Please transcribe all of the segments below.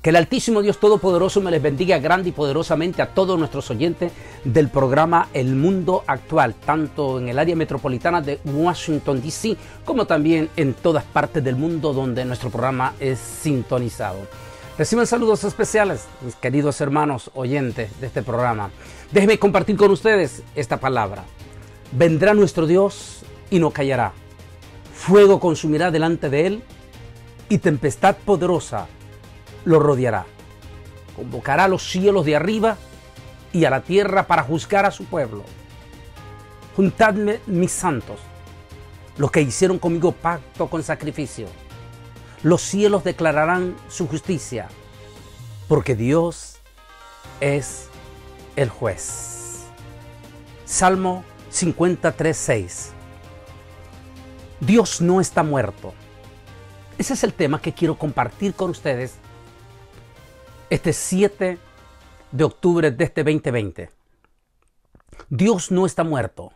Que el Altísimo Dios Todopoderoso me les bendiga grande y poderosamente a todos nuestros oyentes del programa El Mundo Actual, tanto en el área metropolitana de Washington, D.C., como también en todas partes del mundo donde nuestro programa es sintonizado. Reciban saludos especiales, mis queridos hermanos oyentes de este programa. Déjenme compartir con ustedes esta palabra. Vendrá nuestro Dios y no callará. Fuego consumirá delante de él y tempestad poderosa lo rodeará. Convocará a los cielos de arriba y a la tierra para juzgar a su pueblo. Juntadme, mis santos, los que hicieron conmigo pacto con sacrificio. Los cielos declararán su justicia, porque Dios es el juez. Salmo 53:6. Dios no está muerto. Ese es el tema que quiero compartir con ustedes este 7 de octubre de este 2020. Dios no está muerto,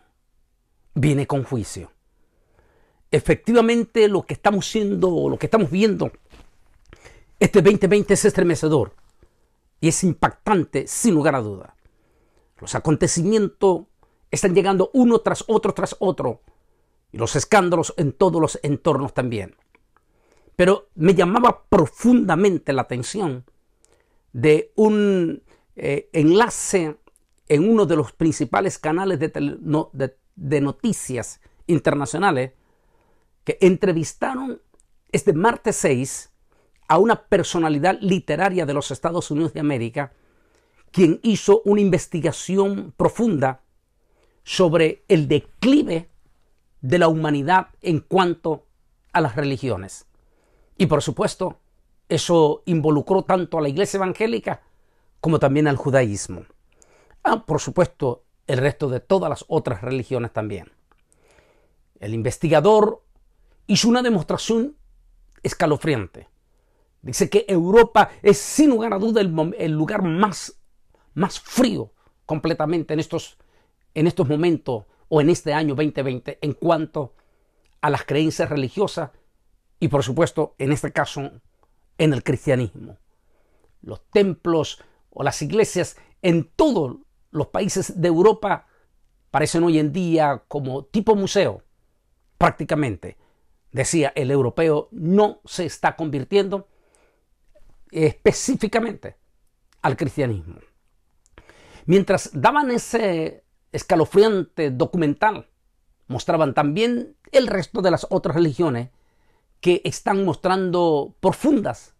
viene con juicio. Efectivamente, lo que estamos viendo este 2020 es estremecedor y es impactante sin lugar a duda. Los acontecimientos están llegando uno tras otro y los escándalos en todos los entornos también. Pero me llamaba profundamente la atención de un enlace en uno de los principales canales de noticias internacionales que entrevistaron este martes 6 a una personalidad literaria de los Estados Unidos de América, quien hizo una investigación profunda sobre el declive de la humanidad en cuanto a las religiones. Y por supuesto, eso involucró tanto a la iglesia evangélica como también al judaísmo. Por supuesto, el resto de todas las otras religiones también. El investigador hizo una demostración escalofriante. Dice que Europa es sin lugar a duda el lugar más frío completamente en estos momentos o en este año 2020 en cuanto a las creencias religiosas y por supuesto en este caso en el cristianismo. Los templos o las iglesias en todos los países de Europa parecen hoy en día como tipo museo, prácticamente. Decía, el europeo no se está convirtiendo específicamente al cristianismo. Mientras daban ese escalofriante documental, mostraban también el resto de las otras religiones que están mostrando profundas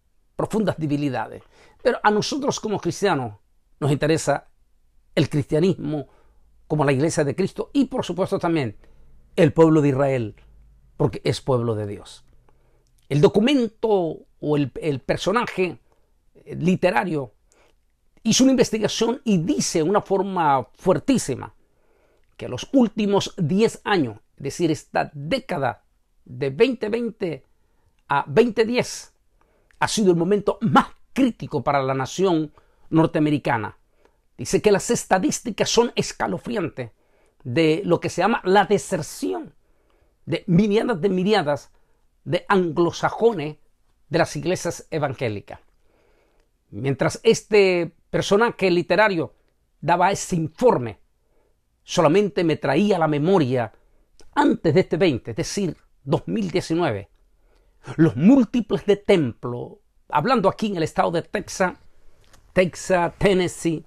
debilidades. Pero a nosotros como cristianos nos interesa el cristianismo como la iglesia de Cristo y por supuesto también el pueblo de Israel, porque es pueblo de Dios. El documento o el personaje literario hizo una investigación y dice de una forma fuertísima que los últimos 10 años, es decir, esta década de 2020 a 2010, ha sido el momento más crítico para la nación norteamericana. Dice que las estadísticas son escalofriantes de lo que se llama la deserción de miriadas de anglosajones de las iglesias evangélicas. Mientras este personaje literario daba ese informe, solamente me traía a la memoria, antes de este 20, es decir, 2019, los múltiples de templos, hablando aquí en el estado de Texas, Tennessee,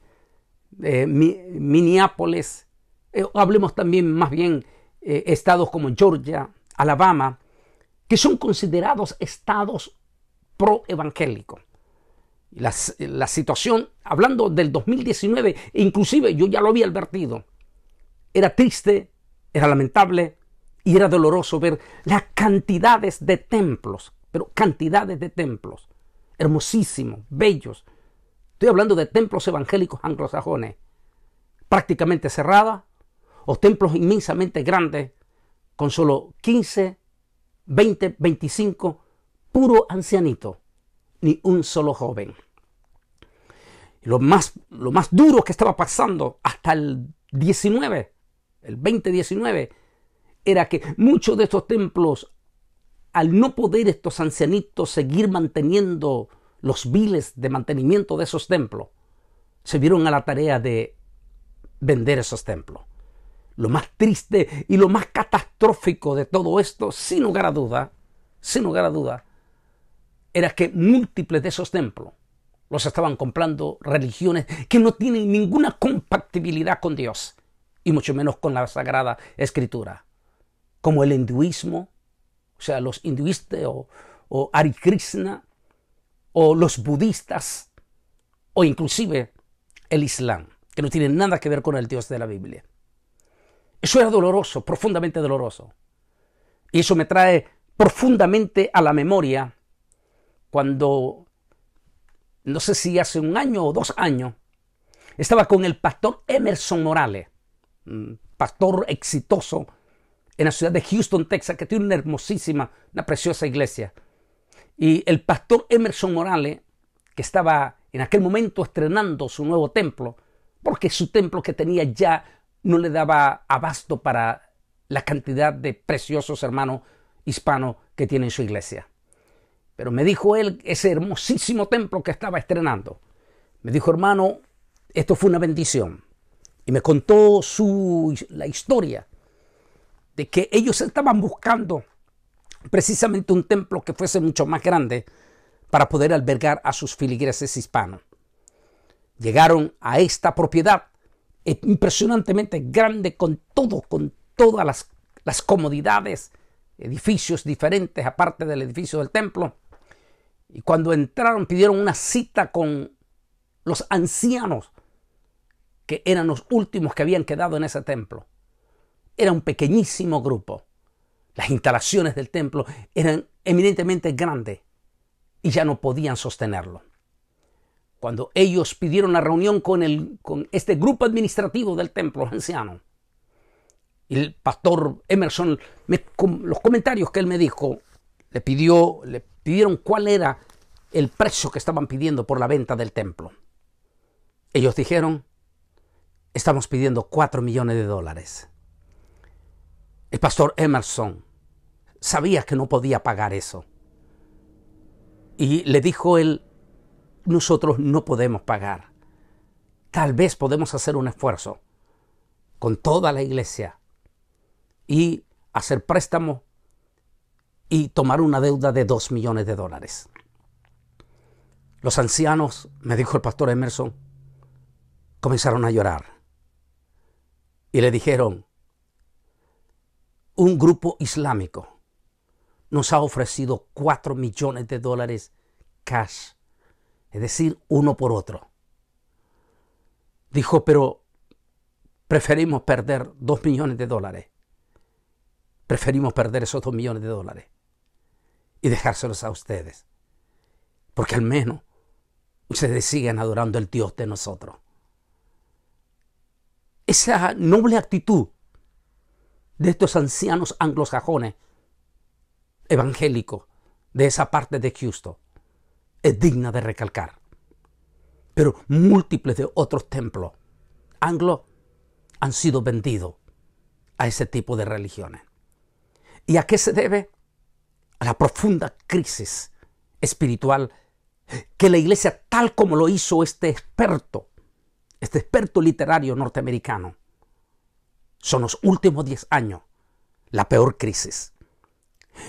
Minneapolis, hablemos también más bien estados como Georgia, Alabama, que son considerados estados pro-evangélicos. La situación, hablando del 2019, inclusive yo ya lo había advertido, era triste, era lamentable y era doloroso ver las cantidades de templos, pero cantidades de templos, hermosísimos, bellos. Estoy hablando de templos evangélicos anglosajones, prácticamente cerradas, o templos inmensamente grandes, con solo 15, 20, 25, puro ancianito, ni un solo joven. Lo más duro que estaba pasando hasta el 2019, era que muchos de estos templos, al no poder estos ancianitos seguir manteniendo los biles de mantenimiento de esos templos, se vieron a la tarea de vender esos templos. Lo más triste y lo más catastrófico de todo esto, sin lugar a duda, era que múltiples de esos templos los estaban comprando religiones que no tienen ninguna compatibilidad con Dios, y mucho menos con la Sagrada Escritura, como el hinduismo, o sea, los hinduistas o Hare Krishna, o los budistas, o inclusive el Islam, que no tiene nada que ver con el Dios de la Biblia. Eso era doloroso, profundamente doloroso. Y eso me trae profundamente a la memoria cuando, no sé si hace 1 año o 2 años, estaba con el pastor Emerson Morales, un pastor exitoso en la ciudad de Houston, Texas, que tiene una hermosísima, una preciosa iglesia. Y el pastor Emerson Morales, que estaba en aquel momento estrenando su nuevo templo, porque su templo que tenía ya no le daba abasto para la cantidad de preciosos hermanos hispanos que tiene en su iglesia. Pero me dijo él, ese hermosísimo templo que estaba estrenando, me dijo: hermano, esto fue una bendición. Y me contó la historia de que ellos estaban buscando precisamente un templo que fuese mucho más grande para poder albergar a sus feligreses hispanos. Llegaron a esta propiedad impresionantemente grande, con todas las comodidades, edificios diferentes aparte del edificio del templo. Y cuando entraron, pidieron una cita con los ancianos, que eran los últimos que habían quedado en ese templo. Era un pequeñísimo grupo. Las instalaciones del templo eran eminentemente grandes y ya no podían sostenerlo. Cuando ellos pidieron la reunión con este grupo administrativo del templo, los ancianos, y el pastor Emerson, los comentarios que él me dijo, le pidieron cuál era el precio que estaban pidiendo por la venta del templo. Ellos dijeron: estamos pidiendo $4 millones. El pastor Emerson sabía que no podía pagar eso. Y le dijo él: nosotros no podemos pagar. Tal vez podemos hacer un esfuerzo con toda la iglesia y hacer préstamos y tomar una deuda de $2 millones. Los ancianos, me dijo el pastor Emerson, comenzaron a llorar y le dijeron: un grupo islámico nos ha ofrecido $4 millones cash, es decir, uno por otro. Dijo: pero preferimos perder $2 millones. Preferimos perder esos $2 millones y dejárselos a ustedes, porque al menos ustedes siguen adorando el Dios de nosotros. Esa noble actitud de estos ancianos anglosajones evangélicos de esa parte de Houston es digna de recalcar. Pero múltiples de otros templos anglos han sido vendidos a ese tipo de religiones. ¿Y a qué se debe? A la profunda crisis espiritual que la iglesia, tal como lo hizo este experto literario norteamericano, son los últimos 10 años la peor crisis.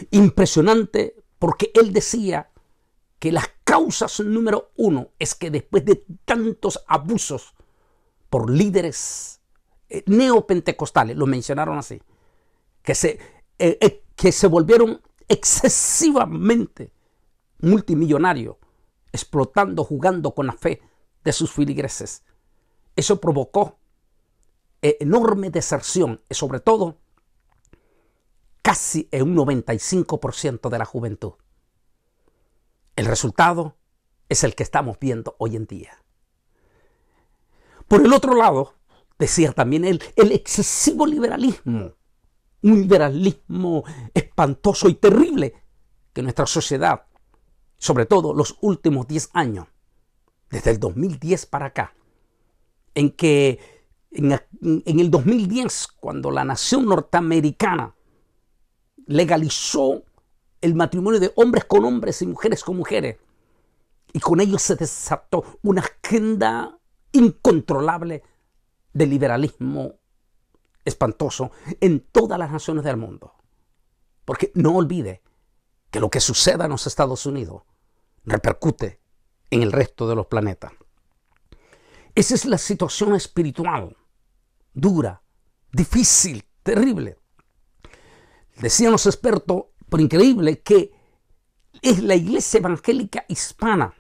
Impresionante, porque él decía que las causas número 1 es que después de tantos abusos por líderes neopentecostales, lo mencionaron así, que se volvieron excesivamente multimillonarios, explotando, jugando con la fe de sus feligreses. Eso provocó enorme deserción, y sobre todo casi en un 95% de la juventud. El resultado es el que estamos viendo hoy en día. Por el otro lado, decía también el excesivo liberalismo, un liberalismo espantoso y terrible que nuestra sociedad, sobre todo los últimos 10 años, desde el 2010 para acá, en que en el 2010, cuando la nación norteamericana legalizó el matrimonio de hombres con hombres y mujeres con mujeres, Y con ello se desató una agenda incontrolable de liberalismo espantoso en todas las naciones del mundo. Porque no olvide que lo que suceda en los Estados Unidos repercute en el resto de los planetas. Esa es la situación espiritual, dura, difícil, terrible. Decían los expertos, por increíble, que es la iglesia evangélica hispana,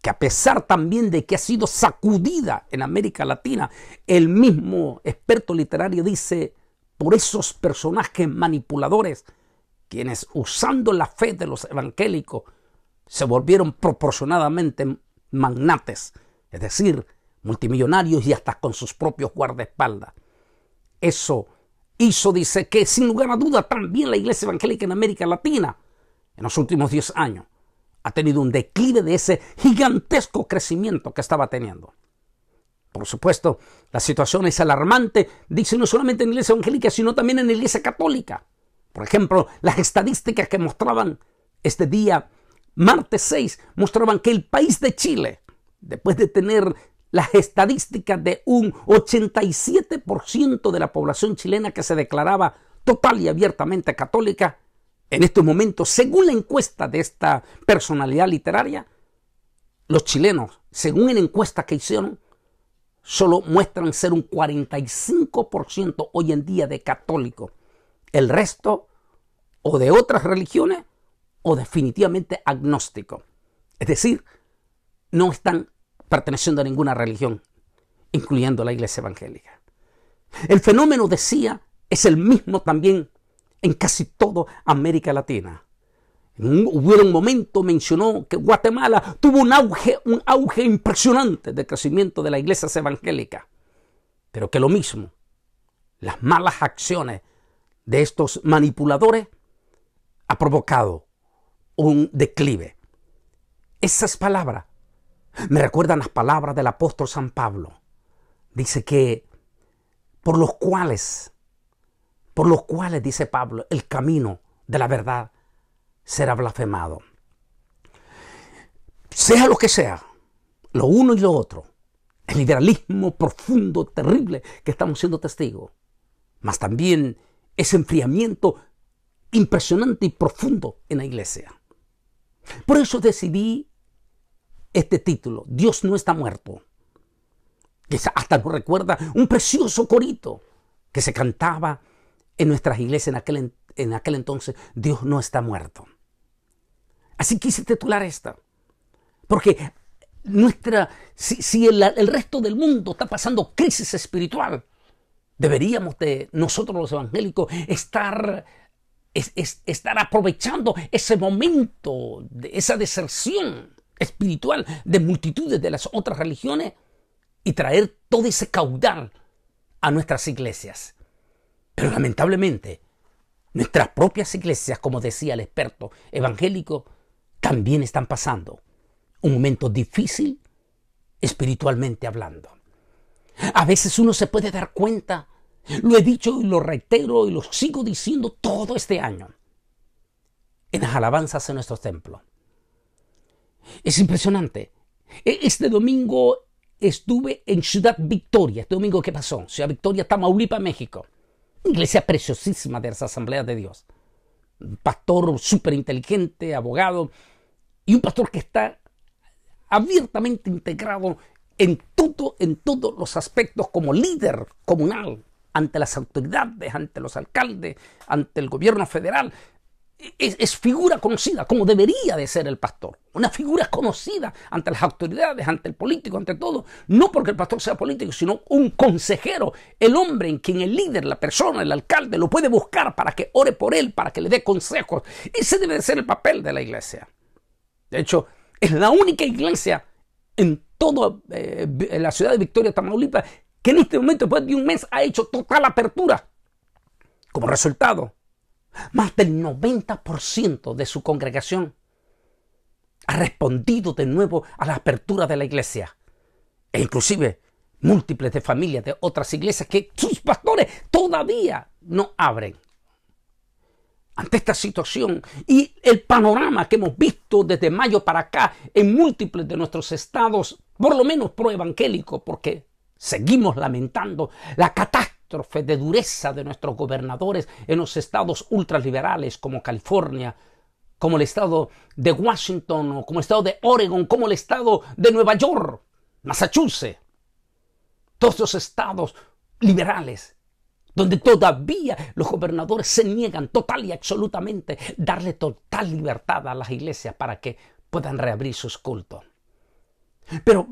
que a pesar también de que ha sido sacudida en América Latina, el mismo experto literario dice, por esos personajes manipuladores, quienes usando la fe de los evangélicos se volvieron proporcionadamente magnates, es decir, multimillonarios y hasta con sus propios guardaespaldas. Eso hizo, dice, que sin lugar a duda también la iglesia evangélica en América Latina en los últimos 10 años ha tenido un declive de ese gigantesco crecimiento que estaba teniendo. Por supuesto, la situación es alarmante, dice, no solamente en la iglesia evangélica, sino también en la iglesia católica. Por ejemplo, las estadísticas que mostraban este día, martes 6, mostraban que el país de Chile, después de tener las estadísticas de un 87% de la población chilena que se declaraba total y abiertamente católica, en estos momentos, según la encuesta de esta personalidad literaria, los chilenos, según la encuesta que hicieron, solo muestran ser un 45% hoy en día de católicos. El resto, o de otras religiones, o definitivamente agnósticos. Es decir, no están perteneciendo a ninguna religión, incluyendo la iglesia evangélica. El fenómeno, decía, es el mismo también en casi toda América Latina. Hubo un momento, mencionó, que Guatemala tuvo un auge impresionante de crecimiento de las iglesias evangélicas, pero que lo mismo, las malas acciones de estos manipuladores ha provocado un declive. Esas palabras me recuerdan las palabras del apóstol San Pablo. Dice que por los cuales, dice Pablo, el camino de la verdad será blasfemado. Sea lo que sea, lo uno y lo otro, el liberalismo profundo, terrible que estamos siendo testigos, mas también ese enfriamiento impresionante y profundo en la iglesia. Por eso decidí este título, Dios no está muerto. Que hasta nos recuerda un precioso corito que se cantaba en nuestras iglesias en aquel entonces, Dios no está muerto. Así quise titular esta, porque si el resto del mundo está pasando crisis espiritual, deberíamos de nosotros los evangélicos estar aprovechando ese momento, de esa deserción espiritual de multitudes de las otras religiones y traer todo ese caudal a nuestras iglesias. Pero lamentablemente, nuestras propias iglesias, como decía el experto evangélico, también están pasando un momento difícil espiritualmente hablando. A veces uno se puede dar cuenta, lo he dicho y lo reitero y lo sigo diciendo todo este año, en las alabanzas en nuestros templos. Es impresionante. Este domingo estuve en Ciudad Victoria. Este domingo, ¿qué pasó? Ciudad Victoria, Tamaulipas, México. Iglesia preciosísima de las Asambleas de Dios. Un pastor súper inteligente, abogado, y un pastor que está abiertamente integrado en todos los aspectos como líder comunal, ante las autoridades, ante los alcaldes, ante el gobierno federal. Es figura conocida, como debería de ser el pastor. Una figura conocida ante las autoridades, ante el político, ante todo. No porque el pastor sea político, sino un consejero. El hombre en quien el líder, la persona, el alcalde, lo puede buscar para que ore por él, para que le dé consejos. Ese debe de ser el papel de la iglesia. De hecho, es la única iglesia en toda la ciudad de Victoria, Tamaulipas, que en este momento, después de un mes, ha hecho total apertura. Como resultado, más del 90% de su congregación ha respondido de nuevo a la apertura de la iglesia. E inclusive múltiples de familias de otras iglesias que sus pastores todavía no abren. ante esta situación y el panorama que hemos visto desde mayo para acá en múltiples de nuestros estados, por lo menos proevangélicos, porque seguimos lamentando la catástrofe de dureza de nuestros gobernadores en los estados ultraliberales como California, como el estado de Washington, o como el estado de Oregon, como el estado de Nueva York, Massachusetts. Todos los estados liberales, donde todavía los gobernadores se niegan total y absolutamente darle total libertad a las iglesias para que puedan reabrir sus cultos. Pero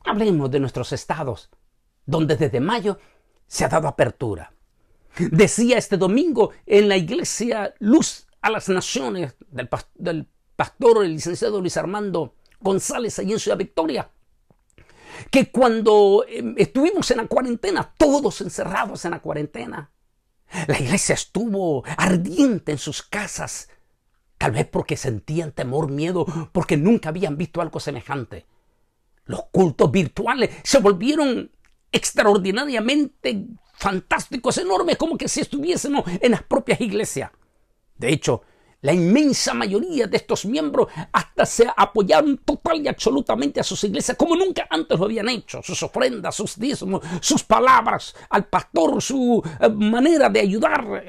hablemos de nuestros estados, donde desde mayo se ha dado apertura. Decía este domingo en la iglesia Luz a las Naciones del pastor, el licenciado Luis Armando González, allí en Ciudad Victoria, que cuando estuvimos en la cuarentena, todos encerrados en la cuarentena, la iglesia estuvo ardiente en sus casas, tal vez porque sentían temor, miedo, porque nunca habían visto algo semejante. Los cultos virtuales se volvieron extraordinariamente fantásticos, enormes, como que si estuviésemos en las propias iglesias. De hecho, la inmensa mayoría de estos miembros hasta se apoyaron total y absolutamente a sus iglesias como nunca antes lo habían hecho. Sus ofrendas, sus diezmos, sus palabras al pastor, su manera de ayudar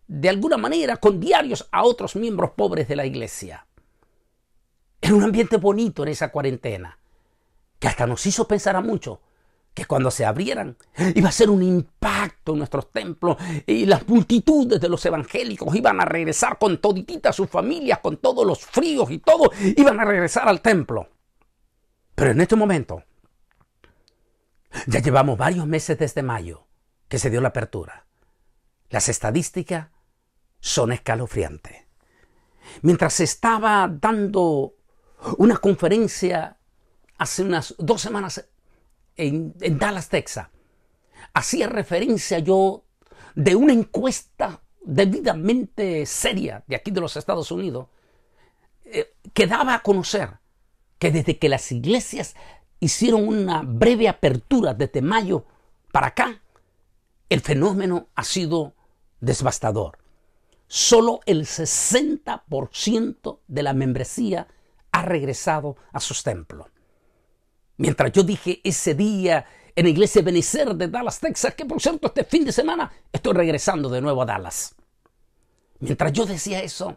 de alguna manera con diarios a otros miembros pobres de la iglesia. Era un ambiente bonito en esa cuarentena, que hasta nos hizo pensar a mucho que cuando se abrieran iba a ser un impacto en nuestros templos y las multitudes de los evangélicos iban a regresar con todititas sus familias, con todos los fríos y todo, iban a regresar al templo. Pero en este momento, ya llevamos varios meses desde mayo que se dio la apertura. Las estadísticas son escalofriantes. Mientras estaba dando una conferencia hace unas 2 semanas en Dallas, Texas, hacía referencia yo de una encuesta debidamente seria de aquí de los Estados Unidos que daba a conocer que desde que las iglesias hicieron una breve apertura desde mayo para acá, el fenómeno ha sido devastador. Solo el 60% de la membresía ha regresado a sus templos. Mientras yo dije ese día en la iglesia Ebenezer de Dallas, Texas, que por cierto este fin de semana estoy regresando de nuevo a Dallas. Mientras yo decía eso,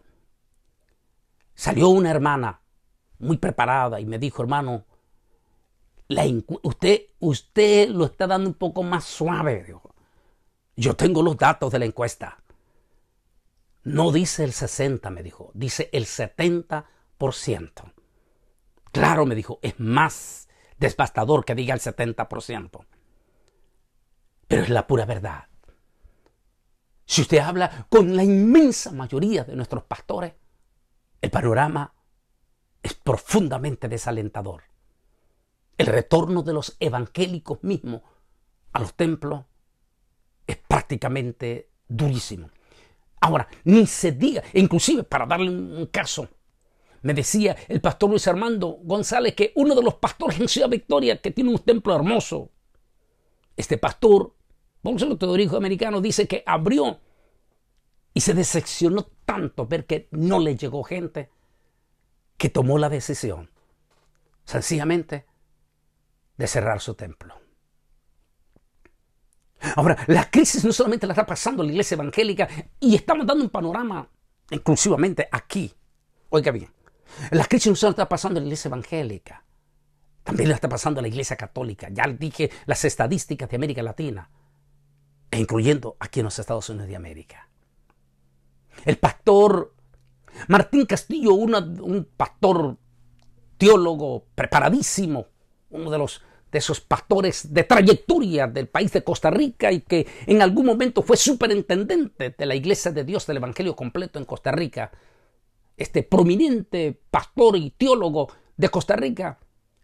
salió una hermana muy preparada y me dijo: hermano, usted lo está dando un poco más suave. Dijo, yo tengo los datos de la encuesta. No dice el 60, me dijo, dice el 70%. Claro, me dijo, es más devastador que diga el 70%. Pero es la pura verdad. Si usted habla con la inmensa mayoría de nuestros pastores, el panorama es profundamente desalentador. El retorno de los evangélicos mismos a los templos es prácticamente durísimo. Ahora, ni se diga, inclusive para darle un caso, me decía el pastor Luis Armando González que uno de los pastores en Ciudad Victoria que tiene un templo hermoso, este pastor, por ser de origen americano, dice que abrió y se decepcionó tanto ver que no le llegó gente que tomó la decisión sencillamente de cerrar su templo. Ahora, la crisis no solamente la está pasando la iglesia evangélica y estamos dando un panorama exclusivamente aquí. Oiga bien, la crisis no solo está pasando en la iglesia evangélica, también la está pasando en la iglesia católica. Ya dije las estadísticas de América Latina, e incluyendo aquí en los Estados Unidos de América. El pastor Martín Castillo, un pastor teólogo preparadísimo, uno de esos pastores de trayectoria del país de Costa Rica y que en algún momento fue superintendente de la Iglesia de Dios del Evangelio Completo en Costa Rica, este prominente pastor y teólogo de Costa Rica,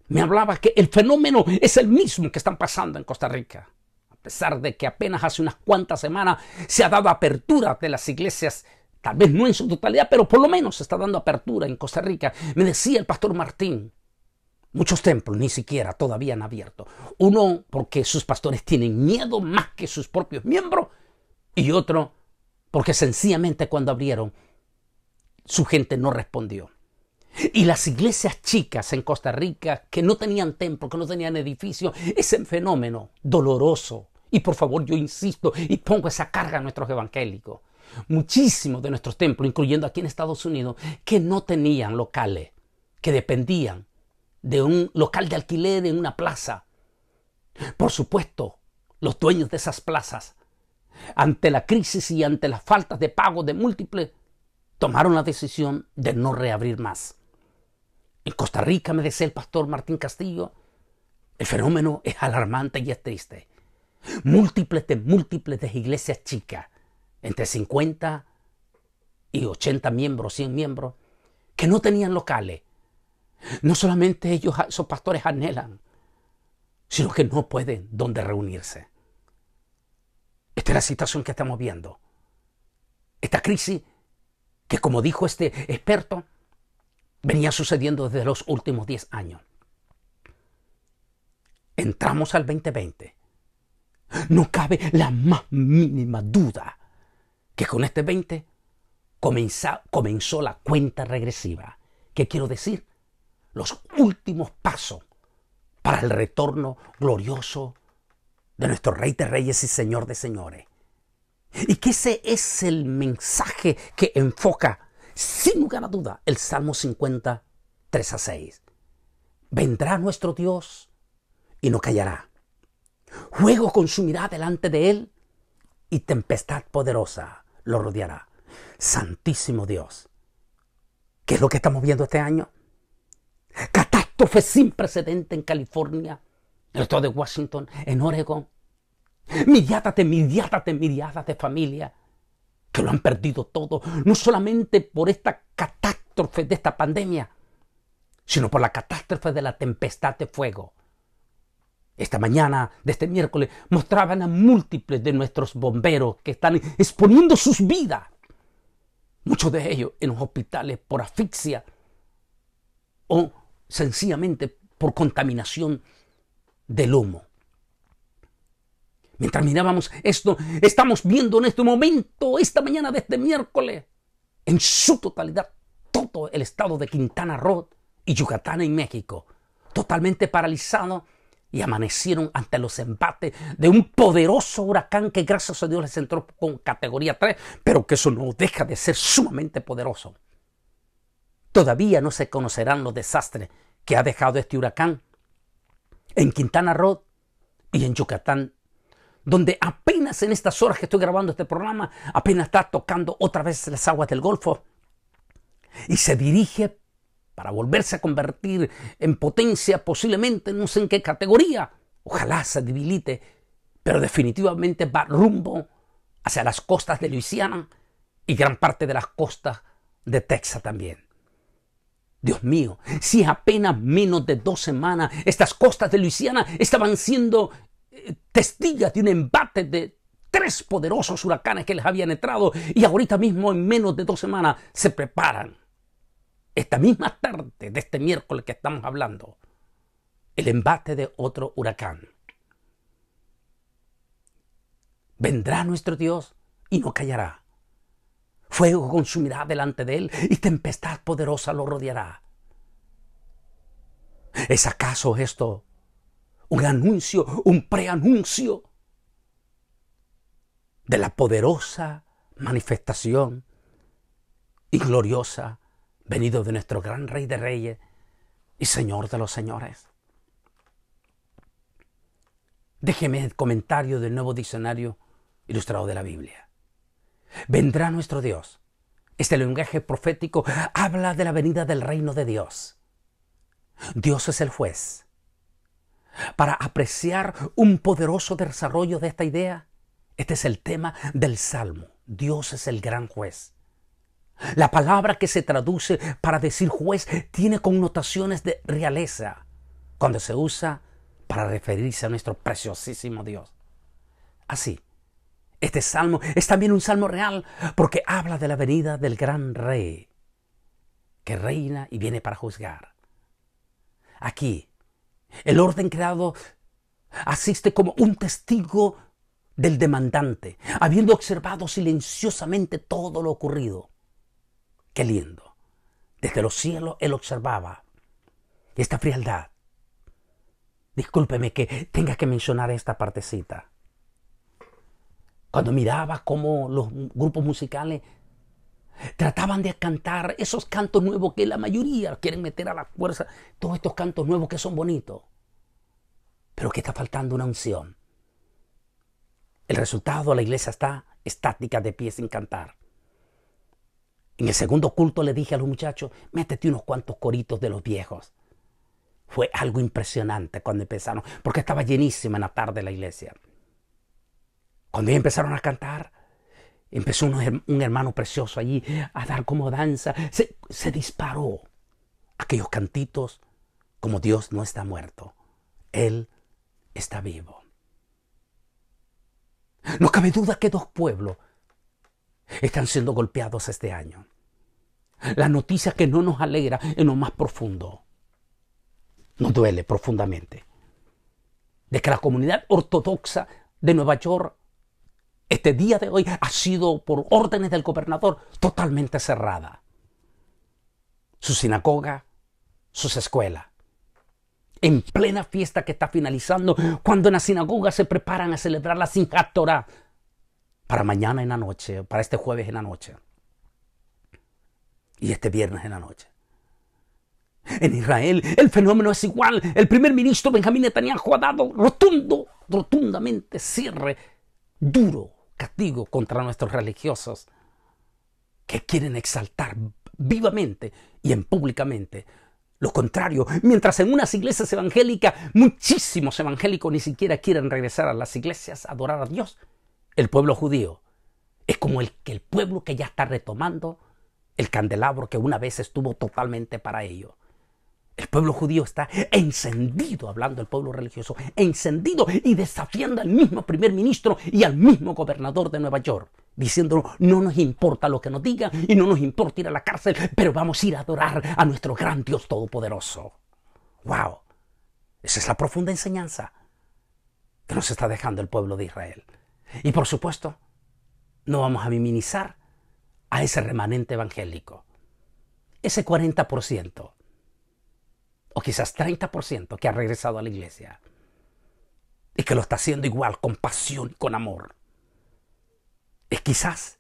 me hablaba que el fenómeno es el mismo que están pasando en Costa Rica. A pesar de que apenas hace unas cuantas semanas se ha dado apertura de las iglesias, tal vez no en su totalidad, pero por lo menos se está dando apertura en Costa Rica. Me decía el pastor Martín, muchos templos ni siquiera todavía han abierto. Uno porque sus pastores tienen miedo más que sus propios miembros y otro porque sencillamente cuando abrieron su gente no respondió. Y las iglesias chicas en Costa Rica, que no tenían templo, que no tenían edificio, ese fenómeno doloroso. Y por favor, yo insisto y pongo esa carga a nuestros evangélicos. Muchísimos de nuestros templos, incluyendo aquí en Estados Unidos, que no tenían locales, que dependían de un local de alquiler en una plaza. Por supuesto, los dueños de esas plazas, ante la crisis y ante las faltas de pago de múltiples, tomaron la decisión de no reabrir más. En Costa Rica, me decía el pastor Martín Castillo, el fenómeno es alarmante y es triste. Múltiples de iglesias chicas, entre 50 y 80 miembros, 100 miembros, que no tenían locales. No solamente ellos, esos pastores anhelan, sino que no pueden donde reunirse. Esta es la situación que estamos viendo. Esta crisis que, como dijo este experto, venía sucediendo desde los últimos 10 años. Entramos al 2020. No cabe la más mínima duda que con este 20 comenzó la cuenta regresiva. ¿Qué quiero decir? Los últimos pasos para el retorno glorioso de nuestro Rey de Reyes y Señor de Señores. Y que ese es el mensaje que enfoca, sin lugar a duda, el Salmo 50, 3-6. Vendrá nuestro Dios y no callará. Fuego consumirá delante de él y tempestad poderosa lo rodeará. Santísimo Dios. ¿Qué es lo que estamos viendo este año? Catástrofe sin precedente en California, en el estado de Washington, en Oregón. Milladas de familias que lo han perdido todo, no solamente por esta catástrofe de esta pandemia, sino por la catástrofe de la tempestad de fuego. Esta mañana de este miércoles mostraban a múltiples de nuestros bomberos que están exponiendo sus vidas, muchos de ellos en los hospitales por asfixia o sencillamente por contaminación del humo. Mientras mirábamos esto, estamos viendo en este momento, esta mañana de este miércoles, en su totalidad, todo el estado de Quintana Roo y Yucatán en México, totalmente paralizado, y amanecieron ante los embates de un poderoso huracán que gracias a Dios les entró con categoría 3, pero que eso no deja de ser sumamente poderoso. Todavía no se conocerán los desastres que ha dejado este huracán en Quintana Roo y en Yucatán, donde apenas en estas horas que estoy grabando este programa, apenas está tocando otra vez las aguas del Golfo y se dirige para volverse a convertir en potencia, posiblemente no sé en qué categoría. Ojalá se debilite, pero definitivamente va rumbo hacia las costas de Luisiana y gran parte de las costas de Texas también. Dios mío, si apenas menos de 2 semanas estas costas de Luisiana estaban siendo testigos de un embate de 3 poderosos huracanes que les habían entrado, y ahorita mismo en menos de 2 semanas se preparan. Esta misma tarde de este miércoles que estamos hablando, el embate de otro huracán. Vendrá nuestro Dios y no callará. Fuego consumirá delante de él y tempestad poderosa lo rodeará. ¿Es acaso esto un anuncio, un preanuncio de la poderosa manifestación y gloriosa venido de nuestro gran Rey de Reyes y Señor de los Señores? Déjeme el comentario del Nuevo Diccionario Ilustrado de la Biblia. Vendrá nuestro Dios. Este lenguaje profético habla de la venida del reino de Dios. Dios es el juez. Para apreciar un poderoso desarrollo de esta idea, este es el tema del Salmo. Dios es el gran juez. La palabra que se traduce para decir juez tiene connotaciones de realeza cuando se usa para referirse a nuestro preciosísimo Dios. Así, este salmo es también un salmo real porque habla de la venida del gran rey que reina y viene para juzgar. Aquí, el orden creado asiste como un testigo del demandante, habiendo observado silenciosamente todo lo ocurrido. Qué lindo. Desde los cielos él observaba esta frialdad. Discúlpeme que tenga que mencionar esta partecita. Cuando miraba cómo los grupos musicales trataban de cantar esos cantos nuevos que la mayoría quieren meter a la fuerza, todos estos cantos nuevos que son bonitos, pero que está faltando una unción. El resultado, la iglesia está estática de pie sin cantar. En el segundo culto le dije a los muchachos, métete unos cuantos coritos de los viejos. Fue algo impresionante cuando empezaron, porque estaba llenísima en la tarde la iglesia. Cuando ellos empezaron a cantar, empezó un hermano precioso allí a dar como danza. Se disparó aquellos cantitos como Dios no está muerto. Él está vivo. No cabe duda que 2 pueblos están siendo golpeados este año. La noticia que no nos alegra en lo más profundo, nos duele profundamente, de que la comunidad ortodoxa de Nueva York este día de hoy ha sido, por órdenes del gobernador, totalmente cerrada. Su sinagoga, sus escuelas. En plena fiesta que está finalizando, cuando en la sinagoga se preparan a celebrar la Simchat Torah para mañana en la noche, para este jueves en la noche y este viernes en la noche. En Israel el fenómeno es igual. El primer ministro Benjamín Netanyahu ha dado rotundamente cierre, duro castigo contra nuestros religiosos que quieren exaltar vivamente y en públicamente lo contrario. Mientras en unas iglesias evangélicas, muchísimos evangélicos ni siquiera quieren regresar a las iglesias a adorar a Dios, el pueblo judío es como el pueblo que ya está retomando el candelabro que una vez estuvo totalmente para ello. El pueblo judío está encendido, hablando del pueblo religioso, encendido y desafiando al mismo primer ministro y al mismo gobernador de Nueva York, diciendo, no nos importa lo que nos digan y no nos importa ir a la cárcel, pero vamos a ir a adorar a nuestro gran Dios todopoderoso. ¡Wow! Esa es la profunda enseñanza que nos está dejando el pueblo de Israel. Y por supuesto, no vamos a minimizar a ese remanente evangélico, ese 40%. O quizás 30% que ha regresado a la iglesia y que lo está haciendo igual, con pasión y con amor. Es quizás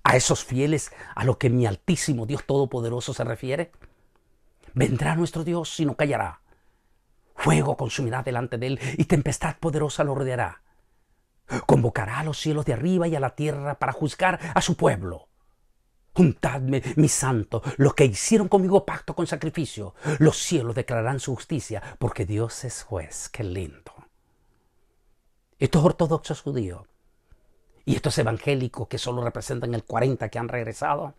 a esos fieles a lo que mi altísimo Dios Todopoderoso se refiere. Vendrá nuestro Dios y no callará. Fuego consumirá delante de él y tempestad poderosa lo rodeará. Convocará a los cielos de arriba y a la tierra para juzgar a su pueblo. Juntadme, mis santos, los que hicieron conmigo pacto con sacrificio. Los cielos declararán su justicia, porque Dios es juez. ¡Qué lindo! Estos ortodoxos judíos y estos evangélicos que solo representan el 40% que han regresado,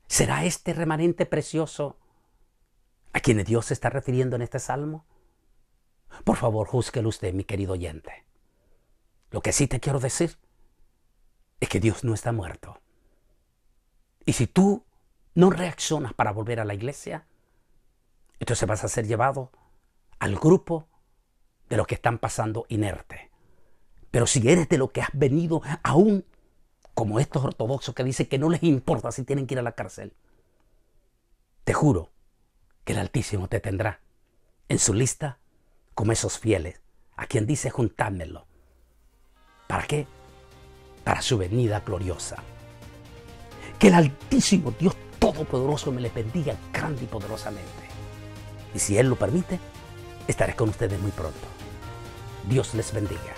¿será este remanente precioso a quienes Dios se está refiriendo en este salmo? Por favor, júzguelo usted, mi querido oyente. Lo que sí te quiero decir es que Dios no está muerto. Y si tú no reaccionas para volver a la iglesia, entonces vas a ser llevado al grupo de los que están pasando inerte. Pero si eres de los que has venido aún, como estos ortodoxos que dicen que no les importa si tienen que ir a la cárcel, te juro que el Altísimo te tendrá en su lista como esos fieles, a quien dice juntádmelo. ¿Para qué? Para su venida gloriosa. Que el Altísimo Dios Todopoderoso me les bendiga grande y poderosamente. Y si Él lo permite, estaré con ustedes muy pronto. Dios les bendiga.